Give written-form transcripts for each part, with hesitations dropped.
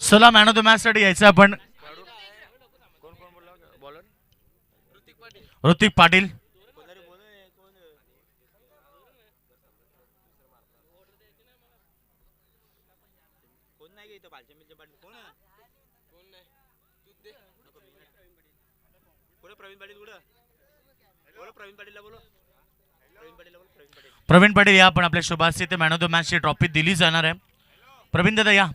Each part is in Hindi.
चला मॅन ऑफ द मॅच साठी यायचं आपण. ऋतिक पाटील. प्रवीण पाटील या पण आपल्या शुभार्थी ते मॅन ऑफ द मॅच ची ट्रॉफी दिली जाणार आहे. प्रवीण दादा या.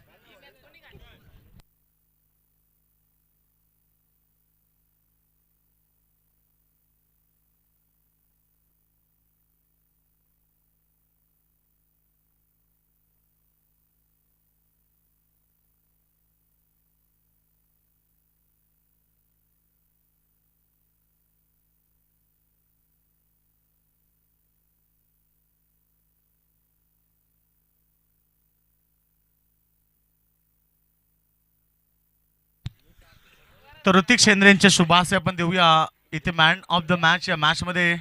तर ऋतिक शेंद्रेंच्या शुभाशय आपण देऊया. इथे मॅन ऑफ द मॅच या मॅच मध्ये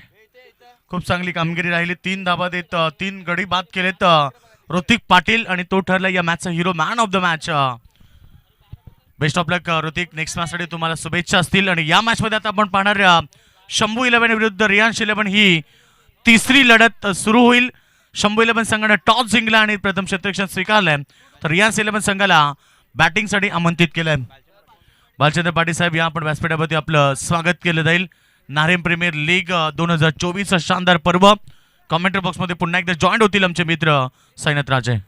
खूप चांगली कामगिरी राहिली. 3 धाबा देत 3 गडी बाद केलेत ऋतिक पाटील आणि तो ठरला या मॅचचा hero man of the match. Best of luck Hrithik. Next match साठी तुम्हाला शुभेच्छा असतील. आणि या मॅच मध्ये आता आपण पाहणार शंभू 11 विरुद्ध रियांश 11 ही तिसरी लढत सुरू होईल. शंभू 11 संघाने टॉस जिंकला आणि प्रथम क्षेत्ररक्षण स्वीकारलंय. तर रियांश 11 संघाला बॅटिंग साठी आमंत्रित केलंय. बालचंद्र पाटील साहेब या आपण व्यासपीठावरती आपलं स्वागत केलं जाईल. नारेम प्रीमियर लीग 2024 शानदार पर्व. कमेंट्री बॉक्स मध्ये पुन्हा एकदा जॉईन होतील आमचे मित्र साईनाथ राजे.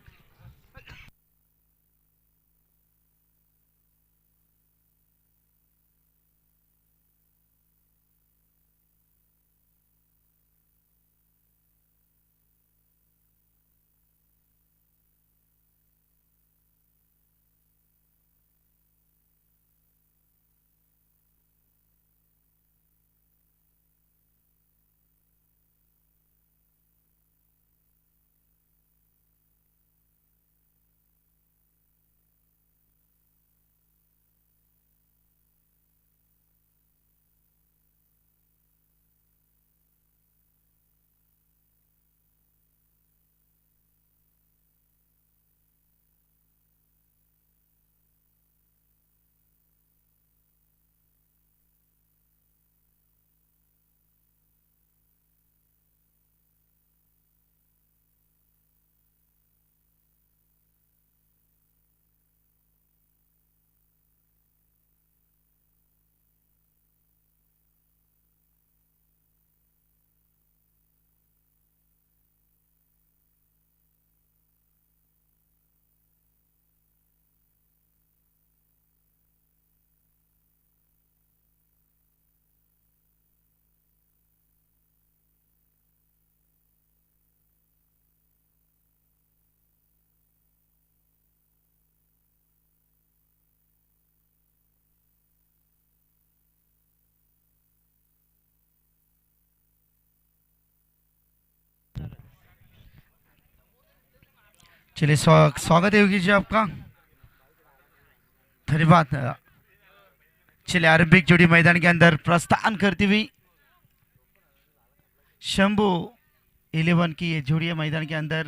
चलिए स्वागत है योगी जी आपका. धन्यवाद. चलिए आरंभिक जोड़ी मैदान के अंदर प्रस्थान करती हुई शंभू 11 की ये जोड़ी है मैदान के अंदर.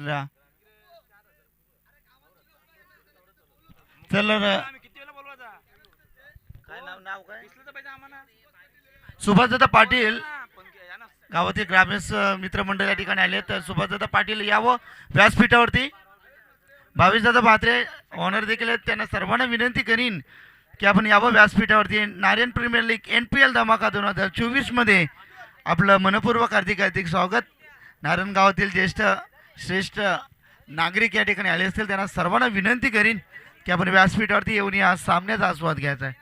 सुभाषदादा पाटील गावातील ग्रामस्थ मित्रमंडळ या ठिकाणी आले. तर सुभाषदादा पाटील यावं व्यासपीठावरती. भावेशदादा भात्रे ऑनर देखील आहेत. त्यांना सर्वांना विनंती करीन की आपण यावं व्यासपीठावरती. नारायण प्रीमियर लीग NPL धमाका 2024 मध्ये आपलं मनपूर्वक हार्दिक स्वागत. नारायण गावातील ज्येष्ठ श्रेष्ठ नागरिक या ठिकाणी आले असतील त्यांना सर्वांना विनंती करीन कि अपन व्यासपीठावरती येऊन या सामन्याचा आस्वाद घ्यायचा है.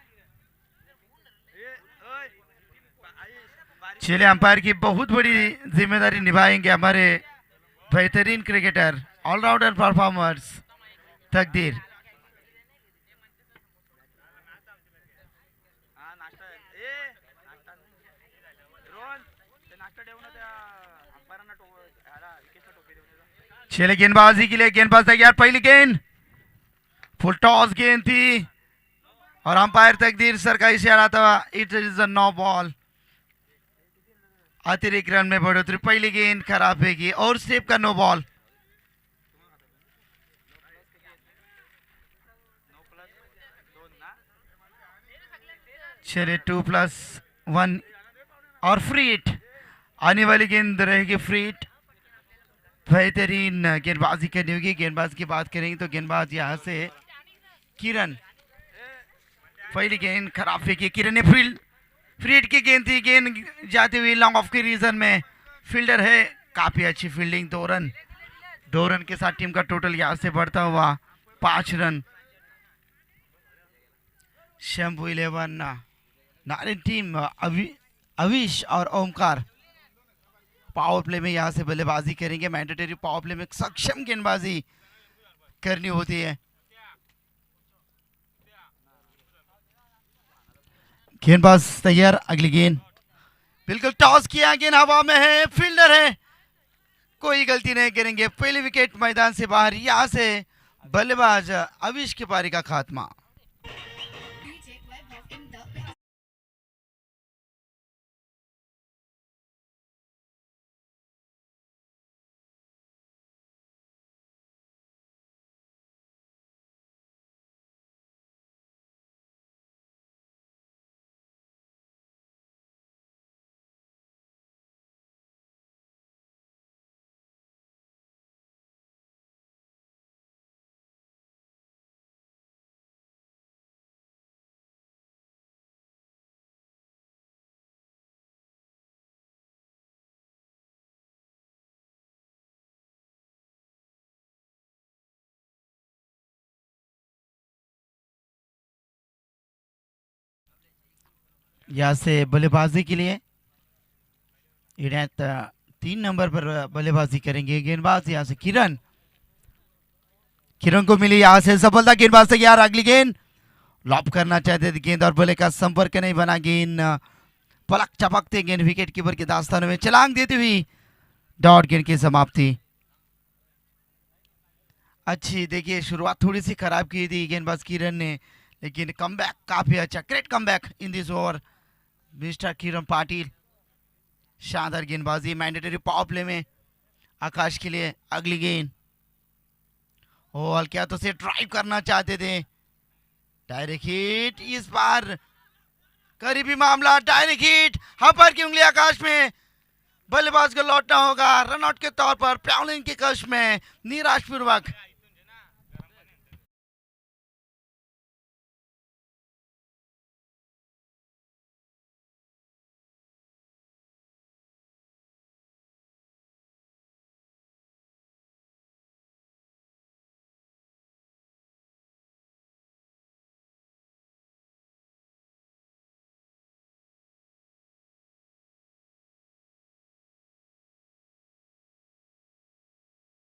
चलिए अंपायर की बहुत बड़ी जिम्मेदारी निभाएंगे हमारे बेहतरीन क्रिकेटर ऑलराउंडर परफॉर्मर्स तकदीर. चले गेंदबाजी के लिए गेंदबाज तैयार. पहली गेंद फुल टॉस गेंद थी और अंपायर तकदीर सर का इशारा था. It is a no ball. अतिरिक्त रन में बढ़ोतरी. पहली गेंद खराब है और स्टेप का नो बॉल. चलिए 2+1 और फ्री हिट। आने वाली गेंद रहेगी फ्री हिट। बेहतरीन गेंदबाजी करनी होगी। गेंदबाज की बात करेंगे तो गेंदबाज यहाँ से किरण। पहली गेंद खराब फेंकी किरण ने। फ्री हिट की गेंद थी। गेंद जाती हुई लॉन्ग ऑफ के रीजन में। फील्डर है, काफी अच्छी फील्डिंग। 2 रन। 2 रन के साथ टीम का टोटल यहाँ से बढ़ता हुआ 5 रन। शंभू 11 नारिन टीम अविश और ओमकार पावर प्ले में यहाँ से बल्लेबाजी करेंगे। मैंडेटरी पावर प्ले में सक्षम गेंदबाजी करनी होती है। गेंदबाज तैयार। अगली गेंद बिल्कुल टॉस किया। गेंद हवा में है। फील्डर है, कोई गलती नहीं करेंगे। पहली विकेट मैदान से बाहर। यहाँ से बल्लेबाज अविश की पारी का खात्मा। यहाँ से बल्लेबाजी के लिए इनायत 3 नंबर पर बल्लेबाजी करेंगे। गेंदबाज यहाँ से किरण। किरण को मिली यहाँ से सफलता। गेंदबाज तैयार। अगली गेंद लॉप करना चाहते थे गेंद और बल्ले का संपर्क नहीं बना। गेंद पलक चपकते गेंद विकेट कीपर के दास्तानों में छलांग देती हुई डॉट गेंद की समाप्ति। अच्छी देखिए शुरुआत थोड़ी सी खराब की थी गेंदबाज किरण ने, लेकिन कमबैक काफी अच्छा। Great comeback in this over mister Kiran Patil. शानदार गेंदबाजी मैंडेटरी पावर प्ले में आकाश के लिए। अगली गेंद और क्या तो से ड्राइव करना चाहते थे। डायरेक्ट हिट इस बार करीबी मामला। डायरेक्ट हिट हपर की उंगली आकाश में। बल्लेबाज को लौटना होगा रनआउट के तौर पर। प्याउलिन के कश में निराशपूर्वक।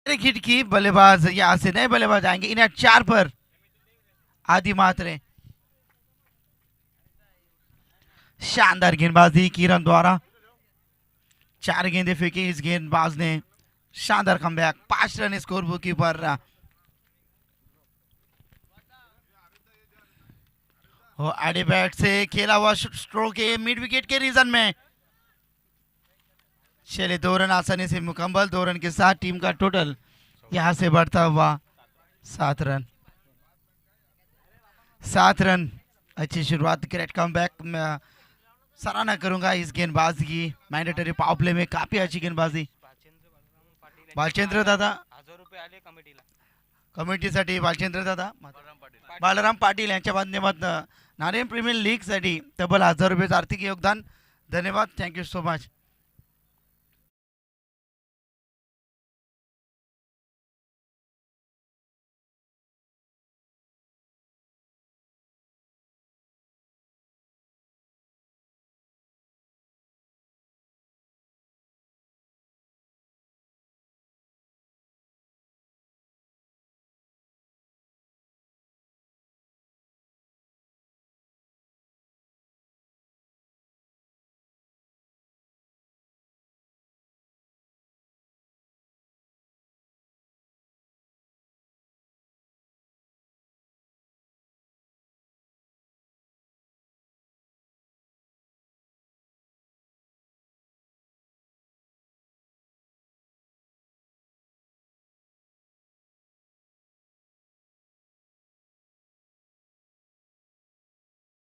हिट की बल्लेबाज यहां से नए बल्लेबाज आएंगे। इन्हें 4 पर आदि मात्रे। शानदार गेंदबाजी किरण द्वारा। 4 गेंदें फेंकी इस गेंदबाज ने। शानदार कमबैक। 5 रन स्कोर बुक की पर। आड़े बैट से खेला हुआ स्ट्रोक के मिड विकेट के रीजन में। चले 2 रन आसानी से मुकम्मल। 2 रन के साथ टीम का टोटल यहां से बढ़ता हुआ 7 रन। 7 रन। अच्छी शुरुआत। Great comeback. सराहना करूंगा इस गेंदबाज की। मैंडेटरी पावर प्ले में काफी अच्छी गेंदबाजी। बालचंद्र दादा कमिटीसाठी बालचंद्र दादा बालराम पाटील यांच्या माध्यमातून नारायण प्रीमियर लीग साठी तब्बल 1000 रुपये आर्थिक योगदान। धन्यवाद। Thank you so much.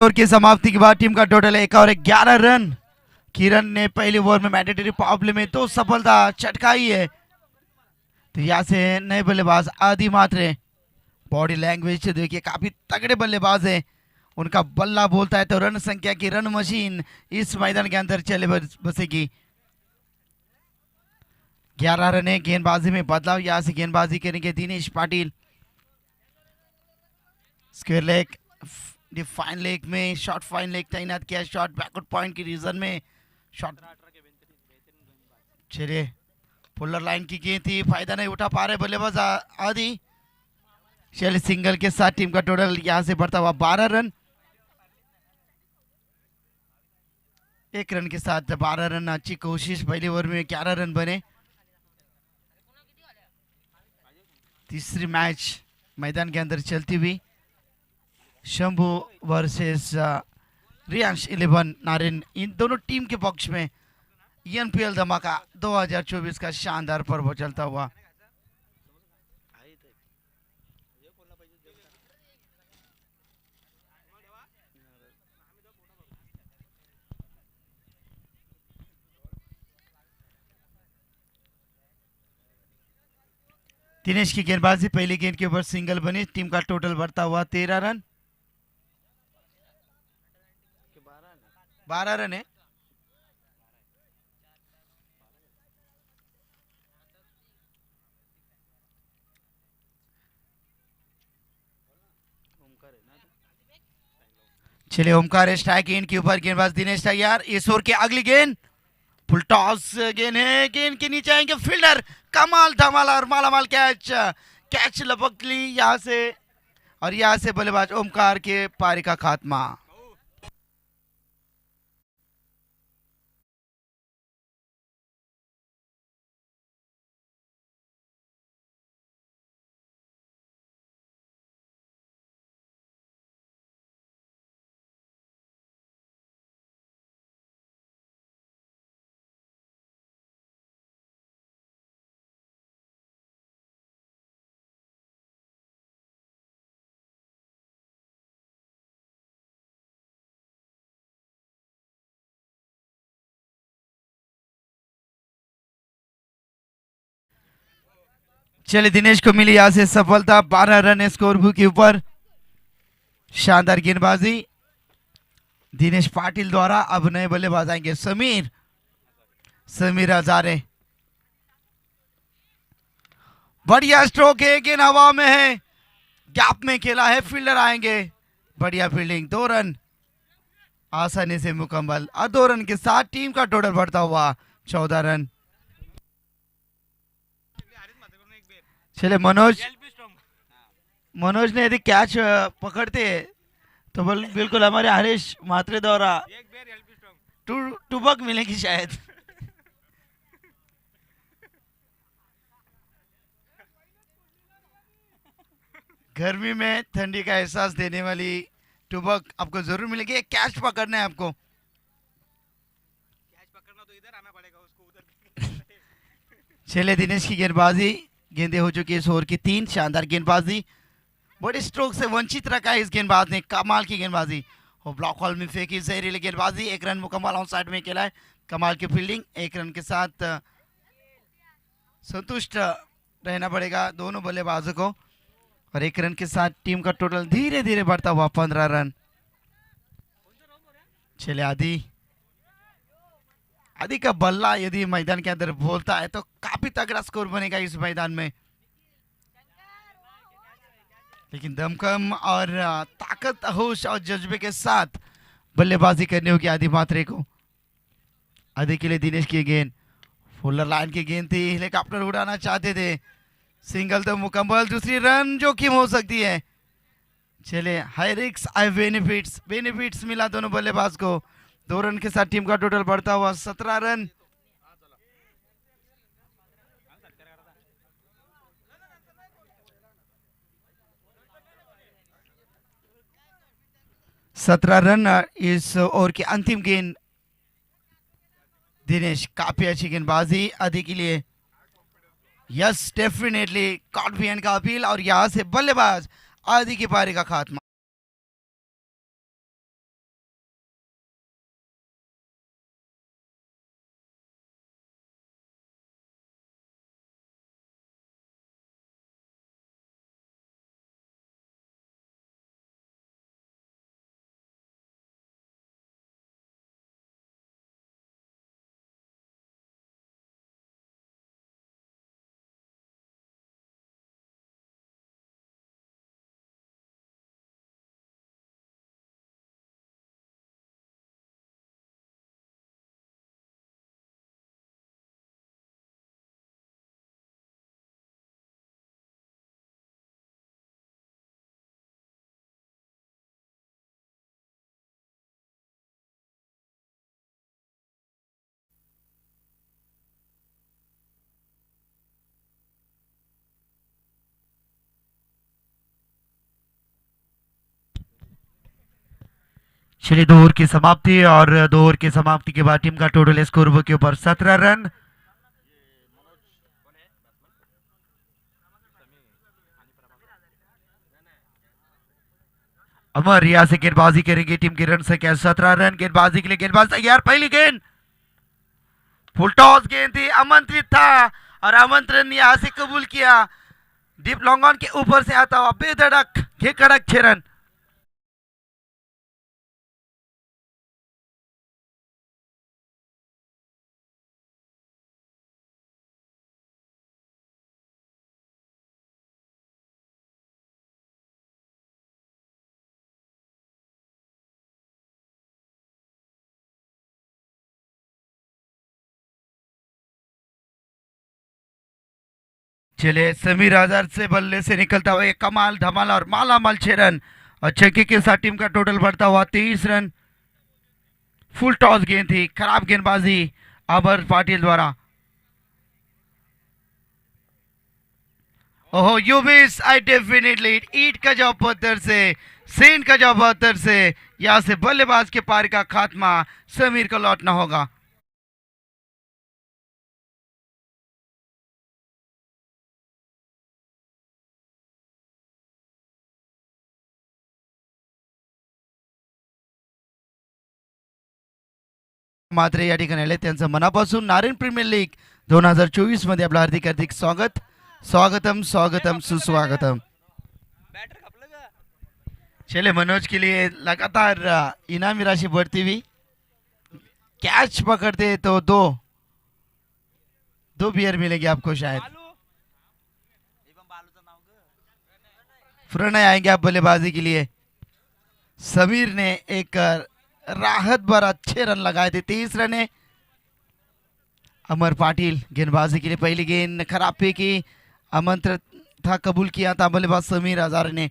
ओवर की समाप्ति के बाद टीम का टोटल 1 और 11 रन। किरण ने पहली ओवर में मैंडेटरी पावर में 2 सफलता चटकाई है। तो यहाँ से नए बल्लेबाज आदि मात्रे, बॉडी लैंग्वेज से देखिए काफी तगड़े बल्लेबाज है। उनका बल्ला बोलता है तो रन संख्या की रन मशीन इस मैदान के अंदर चले बसेगी। 11 रन है। गेंदबाजी में बदलाव, यहाँ से गेंदबाजी करेंगे Dinesh Patil. Square leg, define leg में शॉर्ट फाइन लेग तैनात किया, शॉर्ट बैकवर्ड पॉइंट की रीजन में शॉर्ट। चलिए पुलर लाइन की गेंद थी, फायदा नहीं उठा पा रहे बल्लेबाज आदि। चलिए सिंगल के साथ टीम का टोटल यहां से बढ़ता हुआ 12 रन। 1 रन के साथ 12 रन, अच्छी कोशिश। पहली ओवर में 11 रन बने। तीसरी मैच मैदान के अंदर चलती हुई शंभू वर्सेस रियांश 11 नारिन, इन दोनों टीम के पक्ष में एनपीएल धमाका 2024 का शानदार पर्व चलता हुआ। दिनेश की गेंदबाजी पहली गेंद के ऊपर सिंगल बनी। टीम का टोटल बढ़ता हुआ 13 रन। 12 रन है। चलिए ओमकार स्ट्राइक गेंद के ऊपर, गेंदबाज दिनेश तैयार। इस ओवर की अगली गेंद फुल टॉस गेंद है, गेंद के नीचे आएंगे फील्डर, कमाल धमाल और मालामाल कैच। कैच लपक ली यहाँ से, और यहाँ से बल्लेबाज ओमकार के पारी का खात्मा। चलिए दिनेश को मिली यहाँ से सफलता, 12 रन स्कोर बुक के ऊपर। शानदार गेंदबाजी दिनेश पाटिल द्वारा। अब नए बल्लेबाज आएंगे समीर हजारे। बढ़िया स्ट्रोक है, गेंद हवा में है, गैप में खेला है, फील्डर आएंगे। बढ़िया फील्डिंग, 2 रन आसानी से मुकम्मल। और 2 रन के साथ टीम का टोटल बढ़ता हुआ 14 रन। चले मनोज ने यदि कैच पकड़ते तो बिल्कुल हमारे हरीश मात्रे द्वारा टुबक मिलेगी शायद। गर्मी में ठंडी का एहसास देने वाली टुबक आपको जरूर मिलेगी। एक कैच पकड़ना है आपको। चले दिनेश की गेंदबाजी, गेंदे हो चुकी है इस ओवर की 3। शानदार गेंदबाजी, बड़े स्ट्रोक से वंचित रखा है इस गेंदबाज ने। कमाल की गेंदबाजी, वो ब्लॉक हॉल में फेंकी जहरीली गेंदबाजी। 1 रन मुकम्मल ऑन साइड में खेला है। कमाल की फील्डिंग, 1 रन के साथ संतुष्ट रहना पड़ेगा दोनों बल्लेबाजों को। और 1 रन के साथ टीम का टोटल धीरे धीरे बढ़ता हुआ 15 रन। चले आदि का बल्ला यदि मैदान के अंदर बोलता है तो काफी तगड़ा स्कोर बनेगा इस मैदान में। लेकिन दमखम और ताकत, होश और जज्बे के साथ बल्लेबाजी करनी होगी आदि मात्रे को। आदि के लिए दिनेश की गेंद फुलर लाइन की गेंद थी, हेलीकॉप्टर उड़ाना चाहते थे, सिंगल तो मुकम्मल। दूसरी रन जोखिम हो सकती है। चले हाई रिस्क हाई बेनिफिट्स मिला दोनों बल्लेबाज को। 2 रन के साथ टीम का टोटल बढ़ता हुआ 17 रन। इस ओवर की अंतिम गेंद दिनेश, काफी अच्छी गेंदबाजी आदि के लिए। यस डेफिनेटली कॉन्फिडेंट का अपील, और यहां से बल्लेबाज आदि की पारी का खात्मा। चलिए 2 ओवर की समाप्ति और 2 ओवर की समाप्ति के बाद टीम का टोटल स्कोर बुक के ऊपर 17 रन। अमर यहाँ से गेंदबाजी करेंगे, टीम की रन संख्या 17 रन। गेंदबाजी के लिए गेंदबाज तैयार, पहली गेंद फुल टॉस गेंद थी, आमंत्रित था और आमंत्रण यहाँ से कबूल किया। डीप लॉन्ग ऑन के ऊपर से आता हुआ बेधड़क ये कड़क 6 रन। चले समीर आजाद से बल्ले से निकलता हुआ एक कमाल धमाल और मालामाल 6 रन और छक्के के साथ टीम का टोटल बढ़ता हुआ 23 रन। फुल टॉस गेंद थी, खराब गेंदबाजी अमर पाटिल द्वारा। ओहो यू मिस, आई डेफिनेटली ईट का जवाब पत्थर से, सेंट का जवाब पत्थर से। यहां से बल्लेबाज के पार का खात्मा, समीर को लौटना होगा। मात्र या ठिकाणी आले त्यांचं मनापासून नारायण प्रीमियर लीग 2024 मध्ये आपलं हार्दिक हार्दिक स्वागत, स्वागतम स्वागतम सुस्वागतम। चले मनोज के लिए लगातार इनामी राशि बढ़ती हुई, कैच पकड़ते तो दो बियर मिलेगी आपको शायद। प्रणय आएंगे आप बल्लेबाजी के लिए। समीर ने एक राहत भर अच्छे रन लगाए थे, 23 रन है। अमर पाटिल गेंदबाजी के लिए पहली गेंद खराब फेंकी, आमंत्रित था कबूल किया था बल्लेबाज समीर आजाद ने।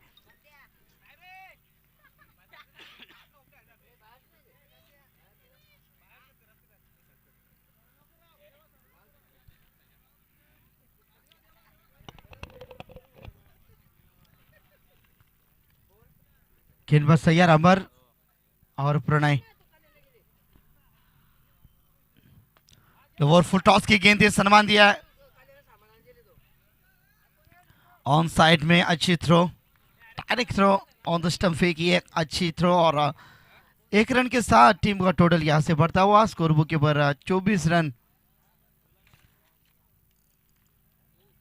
गेंदबाज तैयार अमर और प्रणय। ओवर फुल टॉस की गेंद सम्मान दिया है, ऑन साइड में अच्छी throw, direct throw on the stump फेंकी है, अच्छी थ्रो और 1 रन के साथ टीम का टोटल यहां से बढ़ता हुआ स्कोर बुक के ऊपर 24 रन।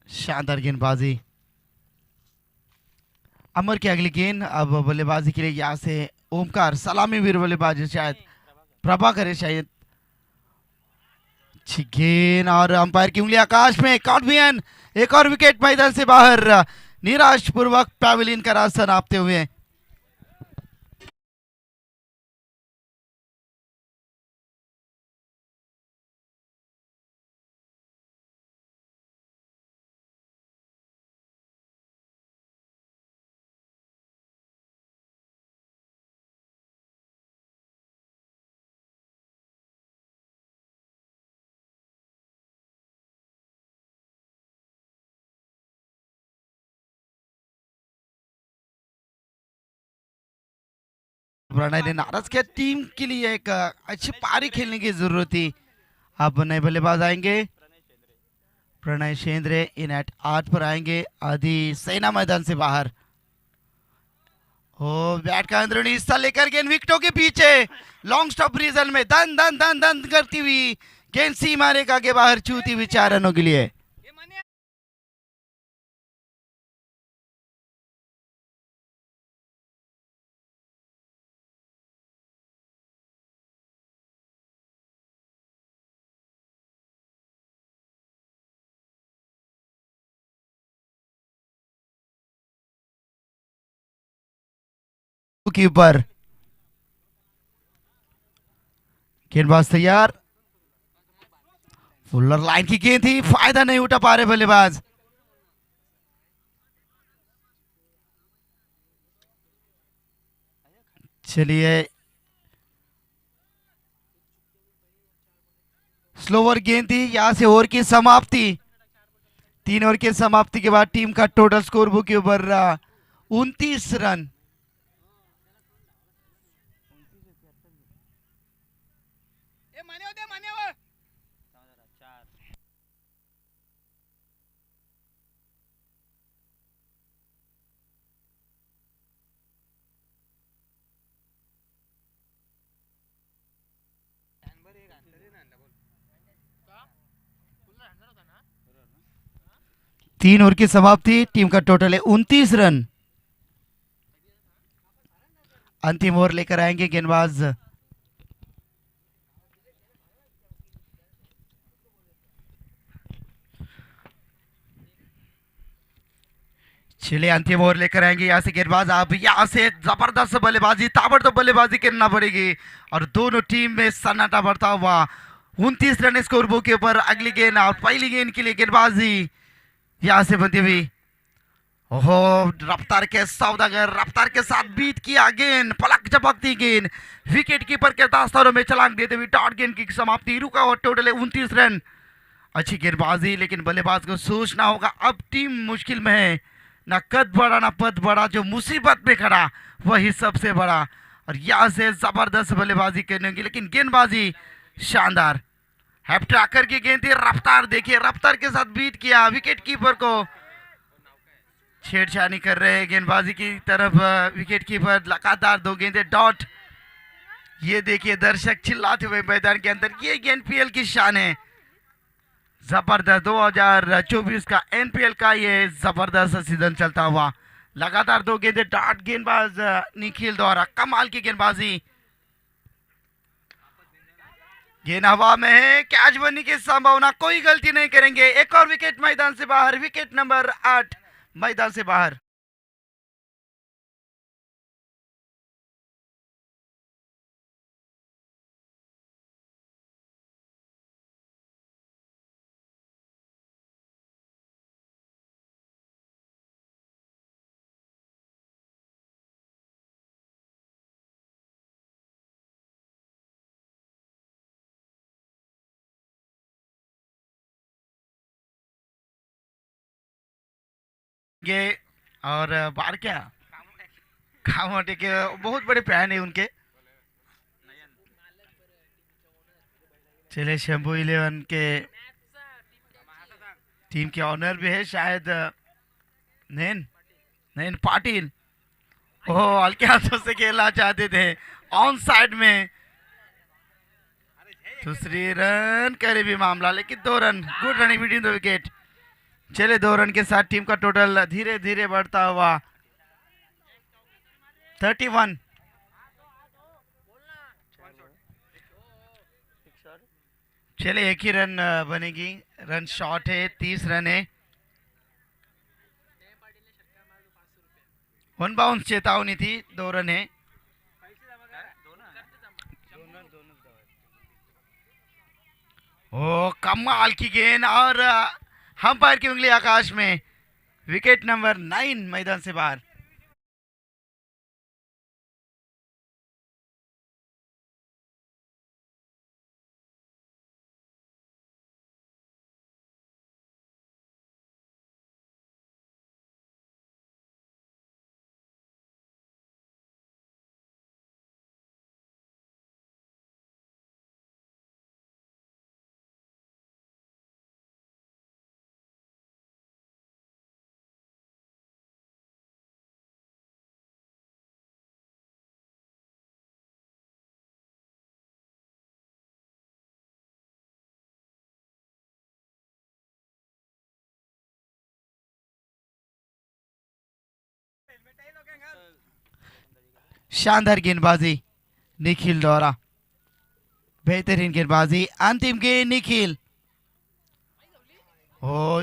शानदार गेंदबाजी अमर की अगली गेंद। अब बल्लेबाजी के लिए यहां से ओमकार, सलामी वीर बल्लेबाज शायद प्रभाकर है शायद। गेंद और अंपायर की उंगली आकाश में, कॉर्बियन एक और विकेट मैदान से बाहर, निराश पूर्वक पैवेलियन का रास्ता नापते हुए। प्रणय ने नाराज किया, टीम के लिए एक अच्छी पारी खेलने की जरूरत थी। अब नए बल्लेबाज आएंगे, प्रणय शेंद्रे इन एट 8 पर आएंगे, आदि सेना मैदान से बाहर। ओ बैट का अंदरूनी हिस्सा लेकर गेंद विकेटों के पीछे, लॉन्ग स्टॉप रीजन में दन दन दन दन करती हुई गेंद सीमा रेखा के बाहर छूती हुई 4 रनों के लिए। कीपर गेंदबाज तैयार, फुलर लाइन की गेंद थी, फायदा नहीं उठा पा रहे बल्लेबाज। चलिए स्लोवर गेंद थी, यहां से ओवर की समाप्ति। 3 ओवर की समाप्ति के बाद टीम का टोटल स्कोर बुक के ऊपर 29 रन। तीन ओवर की समाप्ति, टीम का टोटल है 29 रन। अंतिम ओवर लेकर आएंगे गेंदबाज चलिए अंतिम ओवर लेकर आएंगे यहाँ से गेंदबाज। अब यहाँ से जबरदस्त बल्लेबाजी, ताबड़तोड़ बल्लेबाजी करना पड़ेगी और दोनों टीम में सन्नाटा बढ़ता हुआ 29 रन स्कोर बुक के ऊपर अगली गेंद और पहली गेंद के लिए गेंदबाजी यहाँ से बनती हुई। ओहो, रफ्तार के सौदागर रफ्तार के साथ बीट किया गेंद, पलक झपकती गेंद, विकेट कीपर के दास्तानों में छलांग देते हुए डॉट गेंद की समाप्ति। रुका हुआ टोटल है 29 रन। अच्छी गेंदबाजी, लेकिन बल्लेबाज को सोचना होगा अब टीम मुश्किल में है, ना कद बड़ा ना पद बड़ा, जो मुसीबत में खड़ा वही सबसे बड़ा। और यहाँ से जबरदस्त बल्लेबाजी करने होगी, लेकिन गेंदबाजी शानदार। हैप ट्रैकर की गेंद थी, रफ्तार देखिए, रफ्तार के साथ बीट किया, विकेट कीपर को छेड़छाड़ी कर रहे हैं गेंदबाजी की तरफ विकेट कीपर। लगातार 2 गेंदें डॉट। ये देखिए दर्शक चिल्लाते हुए मैदान के अंदर, ये एनपीएल की शान है। जबरदस्त 2024 का एनपीएल का ये जबरदस्त सीजन चलता हुआ। लगातार 2 गेंदें डॉट, गेंदबाज निखिल द्वारा कमाल की गेंदबाजी। गेंद हवा में है, कैच बनने की संभावना, कोई गलती नहीं करेंगे। एक और विकेट मैदान से बाहर, विकेट नंबर 8 मैदान से बाहर। ये और बार क्या खामोटे के बहुत बड़े फैन है उनके। चले शंभू 11 के टीम के ऑनर भी है शायद नैन नैन पाटिल। ओह, हल्के हाथों से खेलना चाहते थे ऑन साइड में। दूसरी रन करे भी मामला, लेकिन 2 run, good running between the wicket. चले 2 रन के साथ टीम का टोटल धीरे धीरे बढ़ता हुआ 31। चले एक ही रन बनेगी, रन शॉट है, 30 रन है। 1 बाउंस चेतावनी थी, 2 रन है। ओ, कमाल की गेंद और अंपायर की उंगली आकाश में। विकेट नंबर 9 मैदान से बाहर। शानदार गेंदबाजी निखिल द्वारा, बेहतरीन गेंदबाजी। अंतिम गेंद निखिल, ओ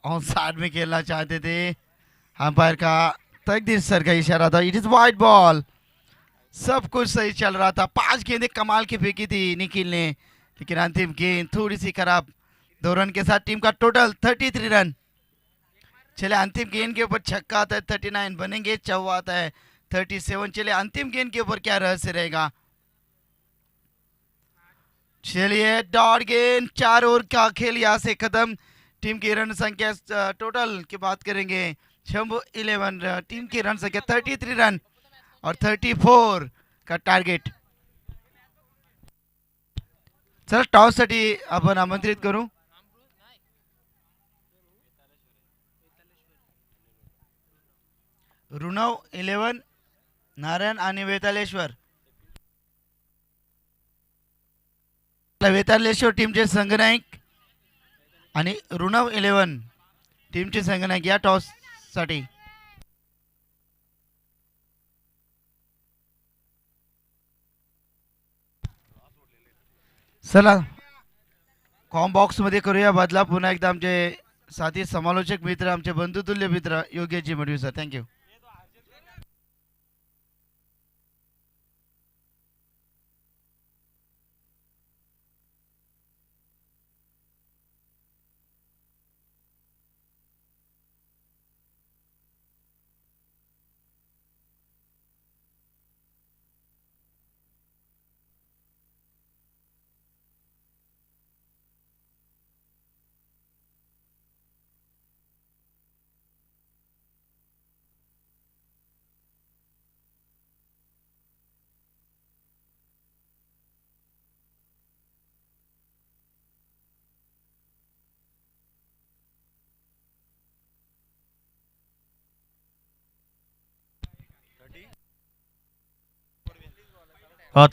ऑन साइड में खेलना चाहते थे, अंपायर का तकदीर सर का इशारा था। It is wide ball. सब कुछ सही चल रहा था, 5 गेंदें कमाल की फेंकी थी निखिल ने, लेकिन अंतिम गेंद थोड़ी सी खराब। 2 रन के साथ टीम का टोटल 33 रन। चले अंतिम गेंद के ऊपर छक्का आता है, 39 बनेंगे, चौवा आता है 37। चले अंतिम गेंद के ऊपर क्या रहस्य रहेगा। चलिए डॉट गेंद, 4 ओवर का खेल यहाँ से खत्म। टीम की रन संख्या टोटल की बात करेंगे, शंभू 11 टीम की रन संख्या 33 रन और 34 का टार्गेट. चला टॉससाठी आपण आमंत्रित करू. ऋणव 11, नारायण आणि वेतालेश्वर. वेतालेश्वर टीमचे संघनायक आणि ऋणव 11 टीमचे संघनायक या टॉस साठी. चला कॉम बॉक्स मध्ये करूया बदला. पुन्हा एकदा आमचे साथी समालोचक मित्र, आमचे बंधुतुल्य मित्र Yogeshji Madvi sir. Thank you.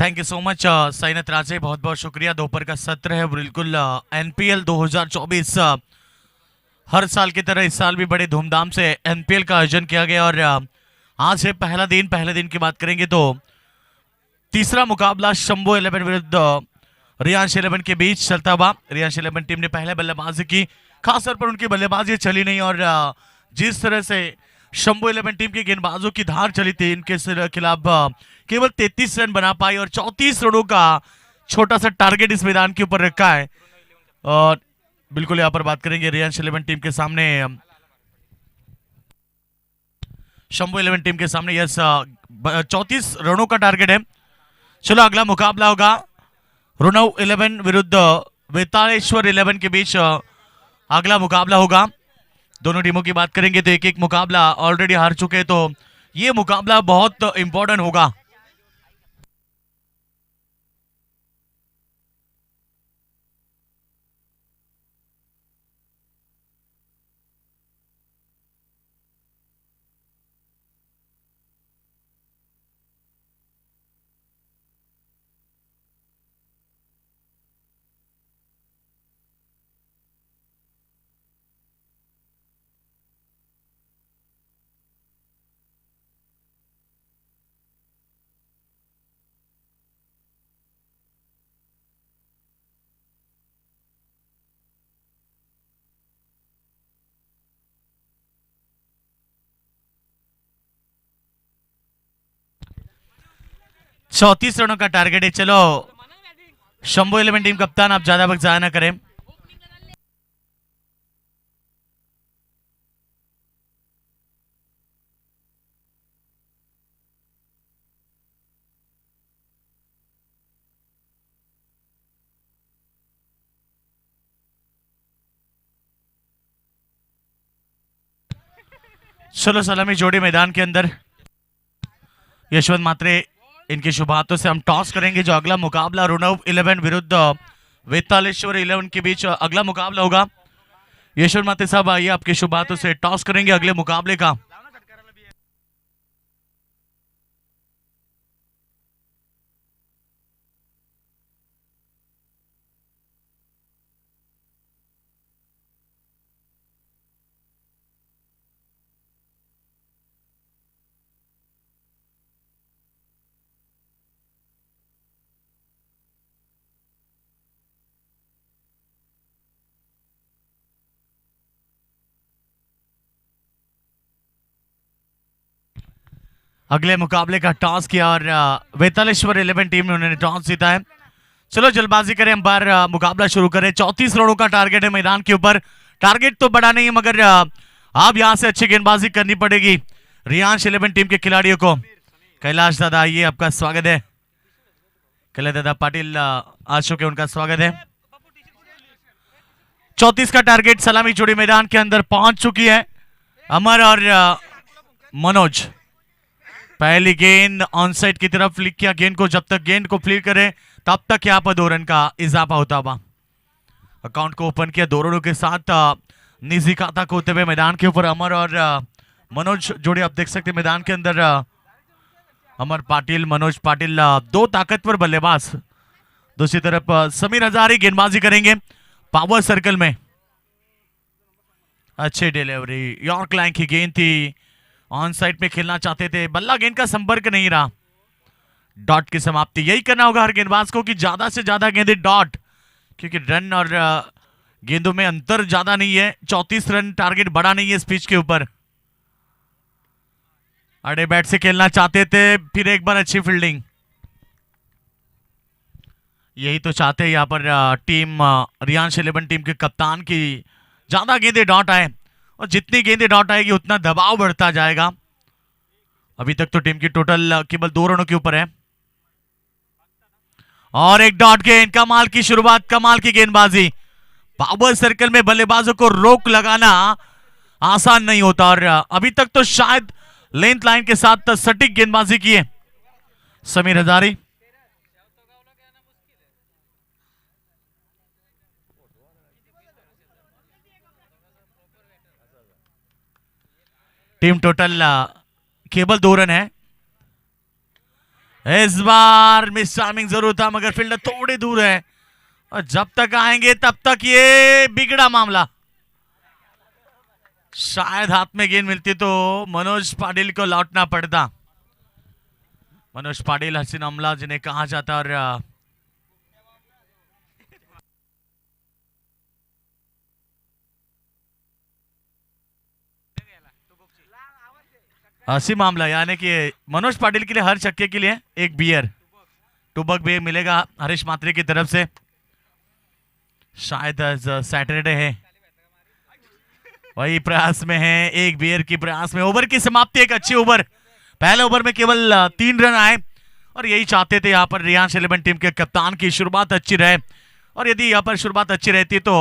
Thank you so much Sainath Raje, बहुत बहुत शुक्रिया. दोपहर का सत्र है बिल्कुल एनपीएल 2024 हर साल की तरह इस साल भी बड़े धूमधाम से एनपीएल का आयोजन किया गया और आज है पहला दिन. पहले दिन की बात करेंगे तो तीसरा मुकाबला शंभू 11 विरुद्ध रियांश 11 के बीच चलता हुआ. रियांश 11 टीम ने पहले बल्लेबाजी की, खासतौर पर उनकी बल्लेबाजी चली नहीं और जिस तरह से शंभू 11 टीम के गेंदबाजों की धार चली थी, इनके खिलाफ केवल 33 रन बना पाई और 34 रनों का छोटा सा टारगेट इस मैदान के ऊपर रखा है. और बिल्कुल यहाँ पर बात करेंगे रियांश 11 टीम के सामने, शंभू 11 टीम के सामने यस 34 रनों का टारगेट है. चलो अगला मुकाबला होगा ऋणव 11 विरुद्ध वेतालेश्वर 11 के बीच अगला मुकाबला होगा. दोनों टीमों की बात करेंगे तो एक एक मुकाबला ऑलरेडी हार चुके हैं, तो ये मुकाबला बहुत इंपॉर्टेंट होगा. चौतीस रनों का टारगेट है. चलो शंभू 11 टीम कप्तान, आप ज्यादा वक्त जाया ना करें. चलो सलामी जोड़ी मैदान के अंदर. यशवंत मात्रे, इनके शुभ हाथों से हम टॉस करेंगे. जो अगला मुकाबला ऋणव 11 विरुद्ध वेतालेश्वर 11 के बीच अगला मुकाबला होगा. यशवंत मात्रे साहब आइए, आपके शुभ हाथों से टॉस करेंगे अगले मुकाबले का. अगले मुकाबले का टॉस किया और वेतालेश्वर 11 टीम ने उन्होंने टॉस जीता है. चलो जल्दबाजी करें, हम बार मुकाबला शुरू करें. 34 रनों का टारगेट है मैदान के ऊपर. टारगेट तो बड़ा नहीं है, मगर आप यहां से अच्छी गेंदबाजी करनी पड़ेगी रियांश 11 टीम के खिलाड़ियों को. कैलाश दादा आइए, आपका स्वागत है. कैलाश दादा पाटिल आ चुके, उनका स्वागत है. 34 का टारगेट. सलामी जोड़ी मैदान के अंदर पहुंच चुकी है. अमर और मनोज. पहली गेंद ऑन साइड की तरफ फ्लिक किया गेंद को, जब तक गेंद को फ्लिक करे तब तक यहाँ पर 2 रन का इजाफा होता हुआ। अकाउंट को ओपन किया 2 रनों के साथ निजी खाता खोते हुए मैदान के ऊपर अमर और मनोज जोड़ी आप देख सकते हैं मैदान के अंदर। अमर पाटिल, मनोज पाटिल, 2 ताकतवर बल्लेबाज। दूसरी तरफ समीर हजारी गेंदबाजी करेंगे पावर सर्कल में। अच्छी डिलीवरी, यॉर्क लाइन की गेंद थी, ऑन साइड में खेलना चाहते थे, बल्ला गेंद का संपर्क नहीं रहा। डॉट की समाप्ति, यही करना होगा हर गेंदबाज को कि ज्यादा से ज्यादा गेंदे डॉट, क्योंकि रन और गेंदों में अंतर ज्यादा नहीं है। 34 रन टारगेट बड़ा नहीं है इस पिच के ऊपर। अड़े बैट से खेलना चाहते थे, फिर एक बार अच्छी फील्डिंग। यही तो चाहते हैं यहाँ पर टीम रियांश 11 टीम के कप्तान की ज्यादा गेंदे डॉट आए, और जितनी गेंदे डॉट आएगी उतना दबाव बढ़ता जाएगा। अभी तक तो टीम की टोटल केवल 2 रनों के ऊपर है। और एक डॉट गेंद, कमाल की शुरुआत, कमाल की गेंदबाजी। पावर सर्कल में बल्लेबाजों को रोक लगाना आसान नहीं होता, और अभी तक तो शायद लेंथ लाइन के साथ सटीक गेंदबाजी की है समीर हजारी। टीम टोटल केवल 2 रन है। इस बार मिस टाइमिंग जरूर था, मगर फील्डर थोड़े दूर है, और जब तक आएंगे तब तक ये बिगड़ा मामला। शायद हाथ में गेंद मिलती तो मनोज पाटिल को लौटना पड़ता। मनोज पाटिल हसीन अमला जिन्हें कहा जाता, और हसी मामला, यानी कि मनोज पाटिल के लिए हर छक्के के लिए एक बियर, टुबक बियर मिलेगा हरीश मात्रे की तरफ से। शायद सैटरडे है, वही प्रयास में है, एक बियर की प्रयास में। ओवर की समाप्ति, एक अच्छी ओवर। पहले ओवर में केवल 3 रन आए, और यही चाहते थे यहाँ पर रियांश 11 टीम के कप्तान की शुरुआत अच्छी रहे, और यदि यहाँ पर शुरुआत अच्छी रहती तो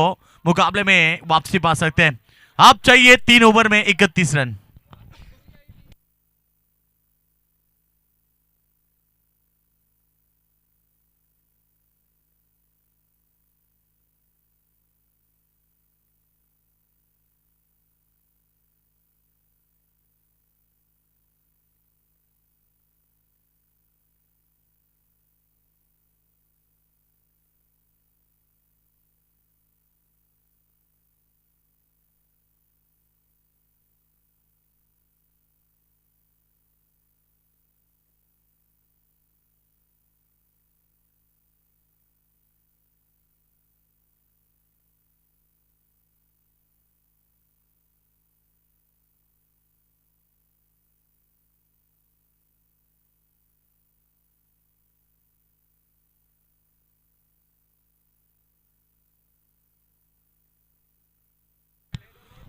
मुकाबले में वापसी पा सकते हैं। अब चाहिए 3 ओवर में 31 रन।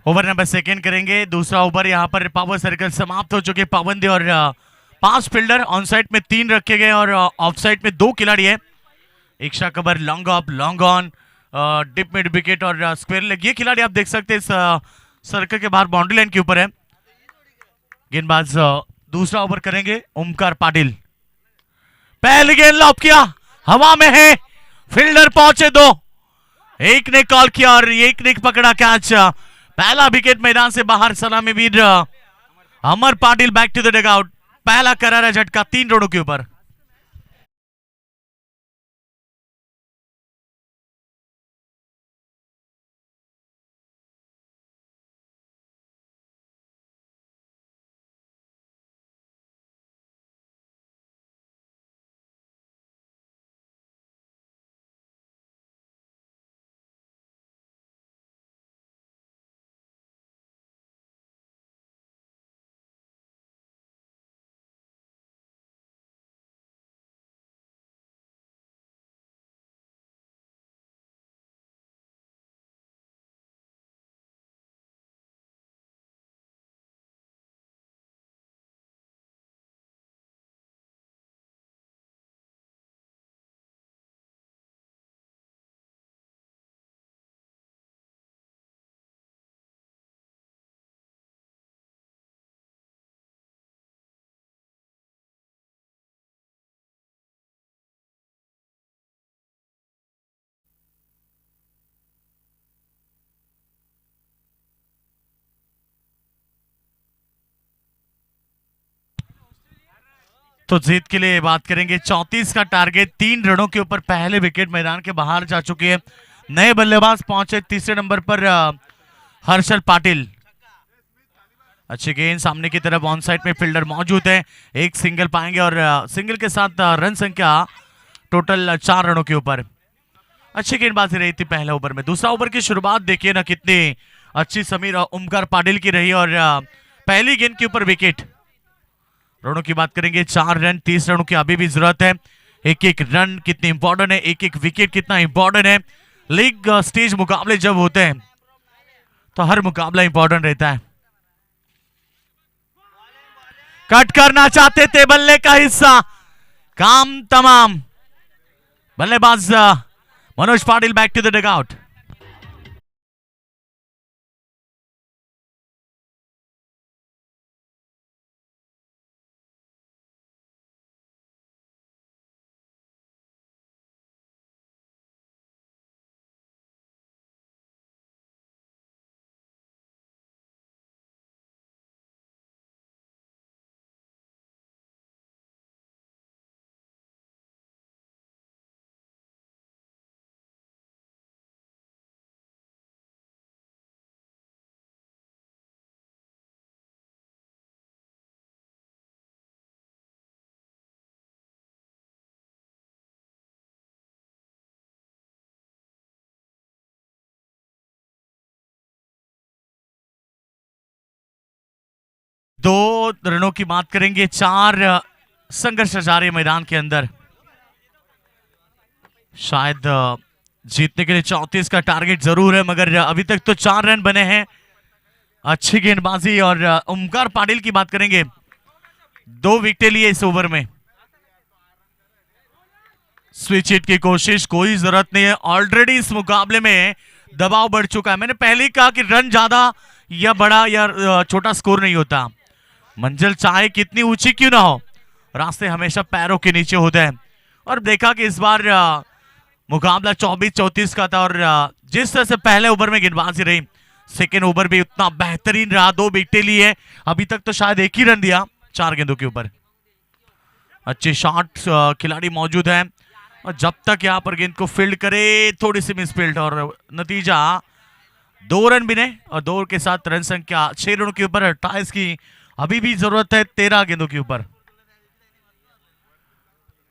ओवर नंबर सेकेंड करेंगे। दूसरा ओवर यहाँ पर पावर सर्कल समाप्त हो चुके। पाबंदी और 5 फील्डर, ऑन साइड में 3 रखे गए और ऑफ साइड में 2 खिलाड़ी है। Extra cover, long off, long on, deep mid wicket और स्क्वायर लेग। ये खिलाड़ी आप देख सकते हैं सर्कल के बाहर बाउंड्री लाइन के ऊपर है। गेंदबाज दूसरा ओवर करेंगे ओमकार पाटिल। पहली गेंद लॉप किया, हवा में है, फील्डर पहुंचे 2, एक ने कॉल किया और एक ने पकड़ा कैच। पहला विकेट मैदान से बाहर, सलामी वीर Amar Patil back to the dugout. पहला करारा झटका 3 रनों के ऊपर। तो जीत के लिए बात करेंगे 34 का टारगेट, 3 रनों के ऊपर पहले विकेट मैदान के बाहर जा चुके हैं। नए बल्लेबाज पहुंचे तीसरे नंबर पर हर्षल पाटिल। अच्छी गेंद सामने की तरफ, ऑन साइड में फील्डर मौजूद है, एक सिंगल पाएंगे और सिंगल के साथ रन संख्या टोटल 4 रनों के ऊपर। अच्छी गेंदबाजी रही थी पहले ओवर में। दूसरा ओवर की शुरुआत देखिए ना कितनी अच्छी समीर ओमकार पाटिल की रही और पहली गेंद के ऊपर विकेट। रनों की बात करेंगे 4 रन, 30 रनों की अभी भी जरूरत है। एक एक रन कितनी इंपॉर्टेंट है, एक एक विकेट कितना इंपॉर्टेंट है। लीग स्टेज मुकाबले जब होते हैं तो हर मुकाबला इंपॉर्टेंट रहता है। कट करना चाहते थे, बल्ले का हिस्सा, काम तमाम। बल्लेबाज Manoj Patil back to the dugout. दो रनों की बात करेंगे, 4 संघर्ष जारी मैदान के अंदर। शायद जीतने के लिए 34 का टारगेट जरूर है, मगर अभी तक तो 4 रन बने हैं। अच्छी गेंदबाजी और ओमकार पाटिल की बात करेंगे, 2 विकेट लिए इस ओवर में। स्विच हिट की कोशिश, कोई जरूरत नहीं है। ऑलरेडी इस मुकाबले में दबाव बढ़ चुका है। मैंने पहले ही कहा कि रन ज्यादा या बड़ा या छोटा स्कोर नहीं होता। मंजिल चाहे कितनी ऊंची क्यों ना हो, रास्ते हमेशा पैरों के नीचे होते हैं। और देखा कि इस बार मुकाबला 24-34 का था और जिस तरह से पहले ओवर में गेंदबाजी रही, सेकेंड ओवर भी उतना बेहतरीन रहा। 2 विकेट लिए, अभी तक तो शायद एक ही रन दिया 4 गेंदों के ऊपर। अच्छे शॉट खिलाड़ी मौजूद हैं और जब तक यहां पर गेंद को फील्ड करे, थोड़ी सी मिसफील्ड और नतीजा 2 रन बिने और 2 के साथ रन संख्या 6 रनों के ऊपर 28 की अभी भी जरूरत है 13 गेंदों के ऊपर।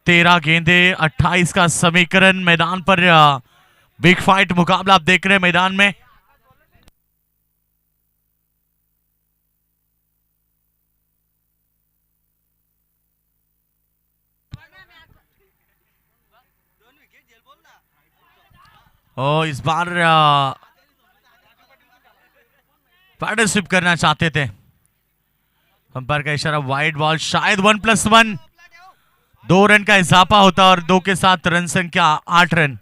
13 गेंदे 28 का समीकरण मैदान पर। बिग फाइट मुकाबला आप देख रहे हैं मैदान में। ओ इस बार पार्टनरशिप करना चाहते थे, अंपायर का इशारा, वाइड बॉल, शायद 1+1, 2 रन का इजाफा होता और 2 के साथ रन संख्या 8 रन।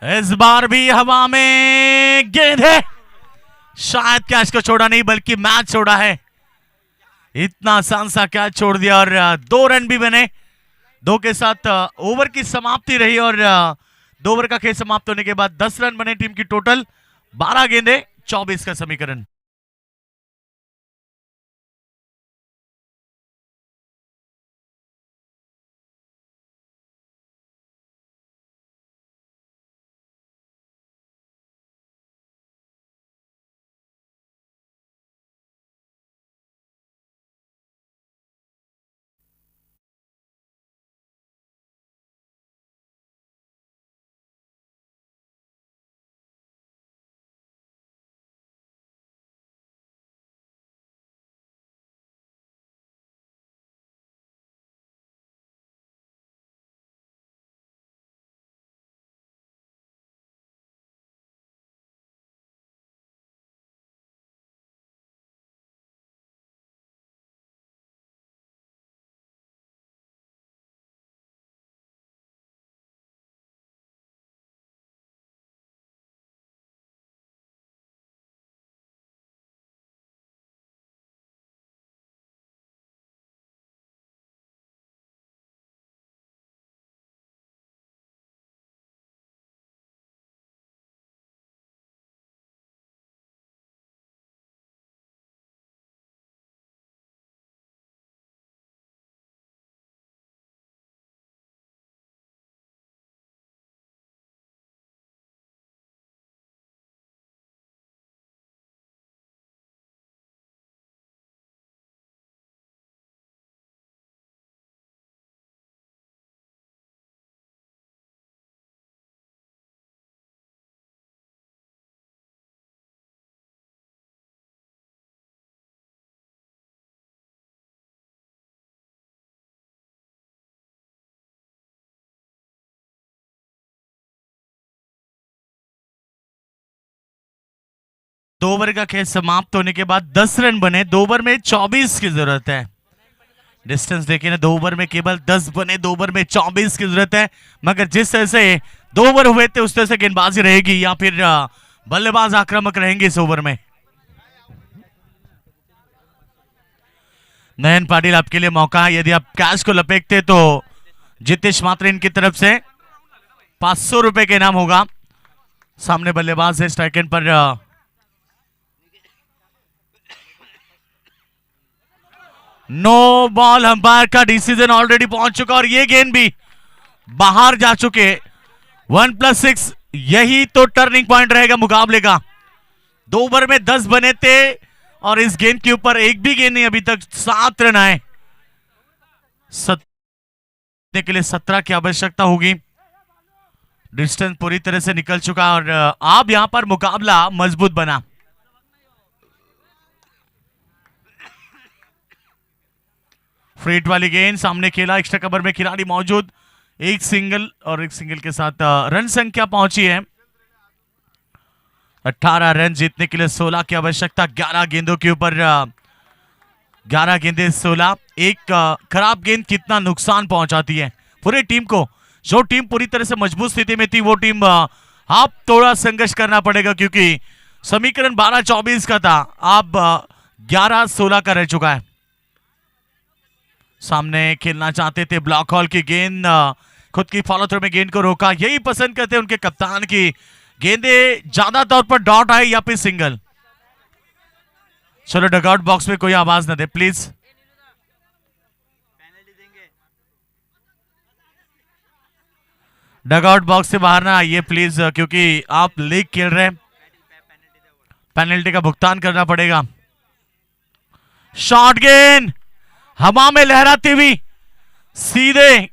इस बार भी हवा में गेंद है, शायद कैच को छोड़ा नहीं बल्कि मैच छोड़ा है। इतना आसान सा कैच छोड़ दिया और 2 रन भी बने। 2 के साथ ओवर की समाप्ति रही और 2 ओवर का खेल समाप्त होने के बाद 10 रन बने टीम की टोटल। 12 गेंदे 24 का समीकरण। 2 ओवर का खेल समाप्त होने के बाद 10 रन बने, 2 ओवर में 24 की जरूरत है। डिस्टेंस देखिए ना, 2 ओवर में केवल 10 बने, 2 ओवर में 24 की जरूरत है। मगर जिस तरह से 2 ओवर हुए थे उस तरह से गेंदबाजी रहेगी या फिर बल्लेबाज आक्रामक रहेंगे इस ओवर में। नयन पाटिल आपके लिए मौका है, यदि आप कैश को लपेटते तो जितेश मात्रे इनकी तरफ से 500 रुपए के इनाम होगा। सामने बल्लेबाज है स्ट्राइक एंड पर नो बॉल। अंपायर का डिसीजन ऑलरेडी पहुंच चुका और ये गेंद भी बाहर जा चुके। 1+6 यही तो टर्निंग पॉइंट रहेगा मुकाबले का। 2 ओवर में 10 बने थे और इस गेंद के ऊपर एक भी गेंद नहीं, अभी तक 7 रन आए। के लिए 17 की आवश्यकता होगी। डिस्टेंस पूरी तरह से निकल चुका और अब यहां पर मुकाबला मजबूत बना। फ्रेट वाली गेंद सामने खेला, एक्स्ट्रा कवर में खिलाड़ी मौजूद, एक सिंगल और एक सिंगल के साथ रन संख्या पहुंची है 18 रन जीतने के लिए 16 की आवश्यकता। 11 गेंदों के ऊपर 11 गेंदें 16। एक खराब गेंद कितना नुकसान पहुंचाती है पूरी टीम को। जो टीम पूरी तरह से मजबूत स्थिति में थी वो टीम आप थोड़ा संघर्ष करना पड़ेगा क्योंकि समीकरण 12-24 का था, अब 11-16 का रह चुका है। सामने खेलना चाहते थे, ब्लॉक हॉल की गेंद, खुद की फॉलो थ्रो में गेंद को रोका। यही पसंद करते उनके कप्तान की गेंदें ज्यादा तौर पर डॉट आए या फिर सिंगल। चलो डगआउट बॉक्स में कोई आवाज ना दे प्लीज। डगआउट बॉक्स से बाहर ना आइए प्लीज, क्योंकि आप लीग खेल रहे हैं, पेनल्टी का भुगतान करना पड़ेगा। शॉर्ट गेंद हवा में लहराती हुई सीधे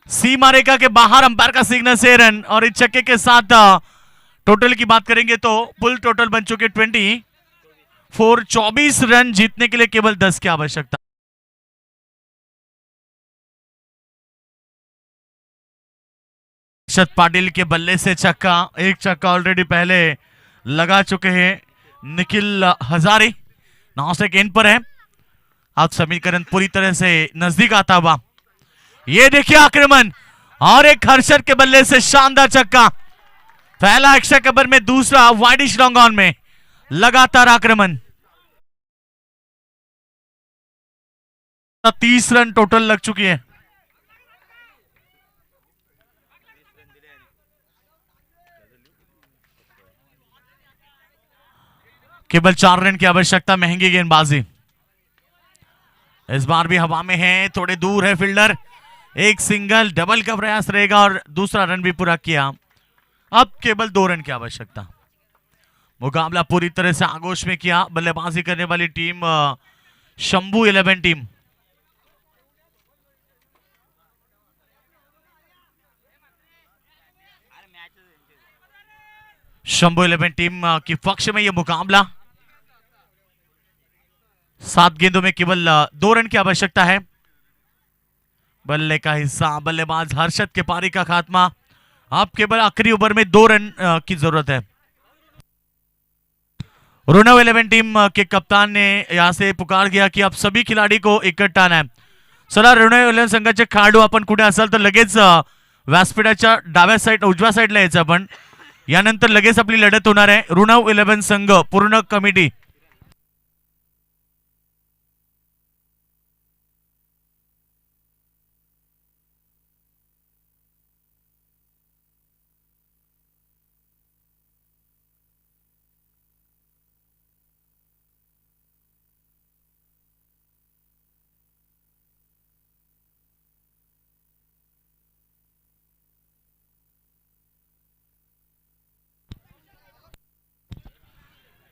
सीमा रेखा के बाहर, अंपायर का सिग्नल से रन। और इस छक्के के साथ टोटल की बात करेंगे तो फुल टोटल बन चुके 24। 24 रन जीतने के लिए केवल 10 की आवश्यकता। अक्षत पाटिल के बल्ले से छक्का, एक छक्का ऑलरेडी पहले लगा चुके हैं निखिल हजारे। 9 सेकेंड पर है, अब समीकरण पूरी तरह से नजदीक आता हुआ। ये देखिए आक्रमण और एक हर्षद के बल्ले से शानदार छक्का। पहला एक्स्ट्रा कवर में, दूसरा वाइडिश लॉन्ग ऑन में, लगातार आक्रमण। 30 रन टोटल लग चुकी है। केवल 4 रन की आवश्यकता। महंगी गेंदबाजी इस बार भी हवा में है, थोड़े दूर है फील्डर। एक सिंगल डबल का प्रयास रहेगा और दूसरा रन भी पूरा किया। अब केवल 2 रन की आवश्यकता। मुकाबला पूरी तरह से आगोश में किया बल्लेबाजी करने वाली team Shambhu 11 team. Shambhu 11 team की पक्ष में यह मुकाबला। 7 गेंदों में केवल 2 रन की आवश्यकता है। बल्ले का हिस्सा, बल्लेबाज हर्षद के पारी का खात्मा। अब केवल आखिरी ओवर में 2 रन की जरूरत है। रुनव 11 टीम के कप्तान ने यहां से पुकार किया कि आप सभी खिलाड़ी को इकट्ठा आना है। चला रुनव 11 संघाचे खेळाडू आपण कुठे असाल तर लगेच व्यासपीठाच्या डाव्या साईड उजव्या साईडला यायचं आपण। यानंतर लगेच आपली लढत होणार आहे। रुनव 11 संघ पूर्ण कमिटी।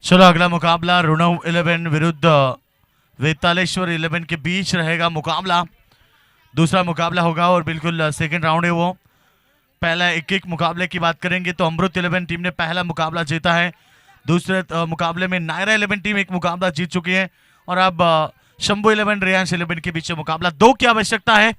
चलो अगला मुकाबला रुनव 11 विरुद्ध वेतालेश्वर 11 के बीच रहेगा मुकाबला। दूसरा मुकाबला होगा और बिल्कुल सेकंड राउंड है वो। पहला एक मुकाबले की बात करेंगे तो अमृत 11 टीम ने पहला मुकाबला जीता है। दूसरे मुकाबले में नायरा 11 टीम एक मुकाबला जीत चुकी है और अब शंभू 11 रेयांश 11 के बीच मुकाबला। 2 की आवश्यकता है।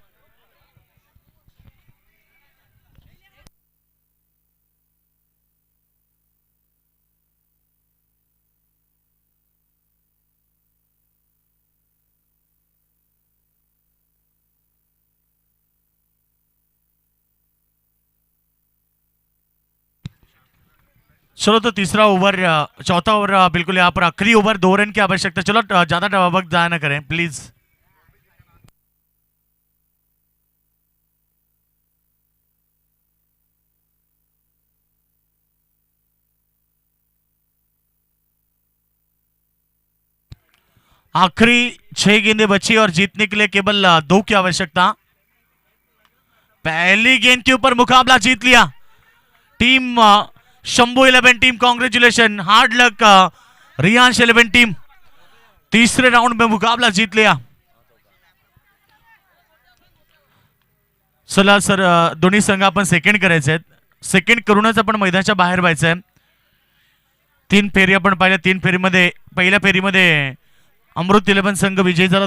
चलो तो तीसरा ओवर चौथा ओवर बिल्कुल यहाँ पर आखिरी ओवर 2 रन की आवश्यकता। चलो ज्यादा वक्त जाया ना करें प्लीज। आखिरी 6 गेंदें बची और जीतने के लिए केवल 2 की आवश्यकता। पहली गेंद के ऊपर मुकाबला जीत लिया team Shambhu 11 team. Congratulation, hard luck Riyansh 11 team, तीसरे राउंड में मुकाबला जीत लिया। चला सर, दोन्ही संघ आपण सेकंड करायचे आहेत, सेकंड करूनच आपण मैदानाच्या बाहेर व्हायचं आहे। 3 फेरी आपण पाहिल्या, 3 फेरीमध्ये पहिल्या फेरीमध्ये अमृत 11 संघ विजयी झाला।